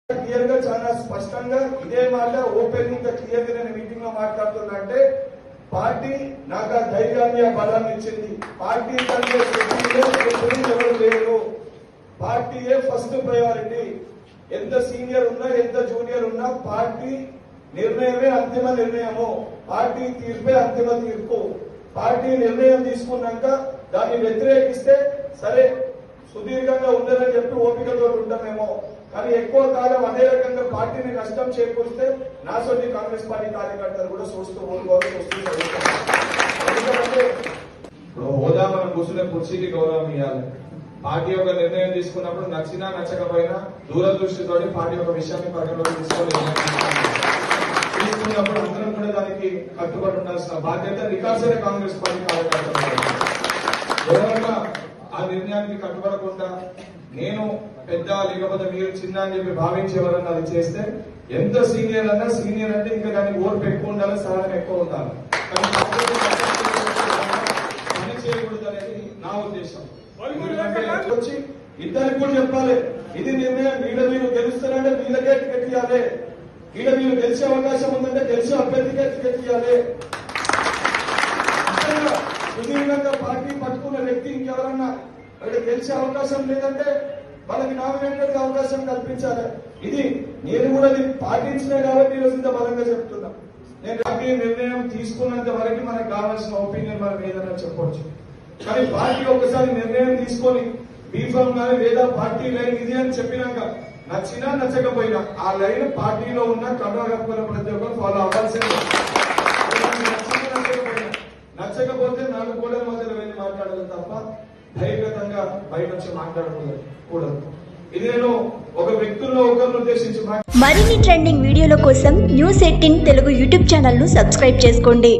Clear గా చాలా స్పష్టంగా ఇదే మాట ఓపెన్ గా క్లియర్ గా నేను మీటింగ్ లో మాట్లాడుతున్నా అంటే పార్టీ నాకు ఆ ధైర్యాన్ని ఆ బలాన్ని ఇచ్చింది. పార్టీ కంటే ఎవరు లేరు. పార్టీయే ఫస్ట్ ప్రయారిటీ. ఎంత సీనియర్ ఉన్నా ఎంత జూనియర్ ఉన్నా పార్టీ నిర్ణయమే అంతిమ నిర్ణయము. పార్టీ తీర్పే అంతిమ తీర్పు. పార్టీ నిర్ణయం తీసుకున్నాక దాన్ని వ్యతిరేకిస్తే సరే సుదీర్ఘంగా ఉండదని చెప్పి ఓపికతో ఉంటామేమో, కానీ ఎక్కువ కాలం అదే రకంగా పార్టీని నష్టం చేకూరిస్తే నా సొంత కాంగ్రెస్ పార్టీ కార్యకర్తలు కూడా చూస్తూ ఊరుకోవాల్సి వస్తుంది. ఎందుకంటే ఇప్పుడు హోదా మనం కూర్చునే కుర్చీకి గౌరవం ఇవ్వాలి. పార్టీ ఒక నిర్ణయం తీసుకున్నప్పుడు నచ్చినా నచ్చకపోయినా దూరదృష్టితో పార్టీ ఒక విషయాన్ని పరిగణలోకి తీసుకున్నప్పుడు అందరం కూడా దానికి కట్టుబడి ఉండాల్సిన బాధ్యత రికార్డ్స్ కాంగ్రెస్ పార్టీ కార్యకర్తలు. ఎవరన్నా ఆ నిర్ణయానికి కట్టుబడకుండా నేను పెద్ద లేకపోతే మీరు చిన్న అని చెప్పి భావించేవారని అది చేస్తే ఎంత సీనియర్ అన్నా సీనియర్ అంటే ఇంకా దానికి ఓర్పు ఎక్కువ ఉండాలి, సహనం ఎక్కువ ఉండాలి. పని చేయకూడదు అనేది నా ఉద్దేశం. వచ్చి ఇద్దరికి కూడా చెప్పాలి, ఇది నిర్ణయం. వీళ్ళ మీరు గెలుస్తారంటే వీళ్ళకే టికెట్ ఇవ్వాలి. వీళ్ళ మీరు గెలిచే అవకాశం ఉందంటే గెలిచే అభ్యర్థికే టికెట్ ఇవ్వాలి. సుదీర్ఘంగా పార్టీ పట్టుకున్న వ్యక్తి ఇంకెవరన్నా అక్కడ గెలిచే అవకాశం లేదంటే వాళ్ళకి నామినేటెడ్ అవకాశం కల్పించాలి. ఇది నేను కూడా పాటించినా కాబట్టి ఈరోజు ఇంత బలంగా చెప్తున్నా. నేను పార్టీ నిర్ణయం తీసుకున్నంత వరకు మనకు కావాల్సిన ఒపీనియన్ మనం ఏదైనా చెప్పవచ్చు. కానీ పార్టీ ఒకసారి నిర్ణయం తీసుకొని బీఫామ్ కానీ లేదా పార్టీ లైన్ ఇది అని చెప్పినాక నచ్చినా నచ్చకపోయినా ఆ లైన్ పార్టీలో ఉన్న కర్ణాటక ప్రతి ఒక్కరు ఫాలో అవ్వాల్సిందే. నచ్చకపోతే నాలుగు గోడల మధ్యలో వెళ్ళి మాట్లాడాలి తప్ప ధైర్యంగా బయట వచ్చి మాట్లాడకూడదు. ఇది నేను ఒక వ్యక్తుల్లో ఒకరిని ఉద్దేశించి మరిన్ని ట్రెండింగ్ వీడియోల కోసం న్యూస్ 18 తెలుగు యూట్యూబ్ ఛానల్ ను సబ్స్క్రైబ్ చేసుకోండి.